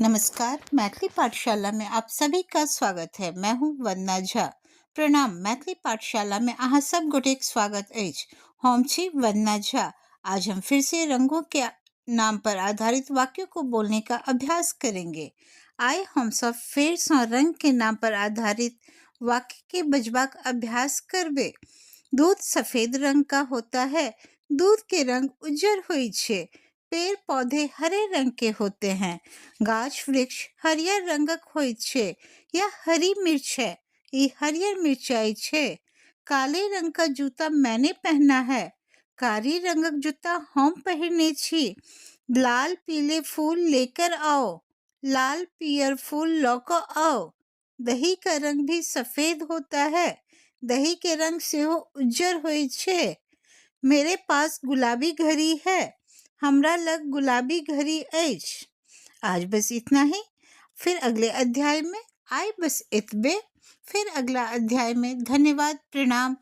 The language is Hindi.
नमस्कार, मैथिली पाठशाला में आप सभी का स्वागत है। मैं हूँ वंदना झा। प्रणाम। मैथिली पाठशाला में अहाँ सब गोटेक स्वागत अछि। हम छी वंदना झा। आज हम फिर से रंगों के नाम पर आधारित वाक्यों को बोलने का अभ्यास करेंगे। आए हम सब फिर से रंग के नाम पर आधारित वाक्य के बजबाक अभ्यास करबे। दूध सफेद रंग का होता है। दूध के रंग उज्जर होई छे। पेड़ पौधे हरे रंग के होते हैं। गाछ वृक्ष हरियर रंगक होय छे। यह हरी मिर्च है। ये हरियर मिर्चाई छे। काले रंग का जूता मैंने पहना है। कारी रंगक जूता हम पहने छी। लाल पीले फूल लेकर आओ। लाल पियर फूल लौको आओ। दही का रंग भी सफेद होता है। दही के रंग से हो उज्जर होय छे। मेरे पास गुलाबी घड़ी है। हमरा लग गुलाबी घड़ी अछि। आज बस इतना ही। फिर अगले अध्याय में। आए बस इतबे। फिर अगला अध्याय में। धन्यवाद। प्रणाम।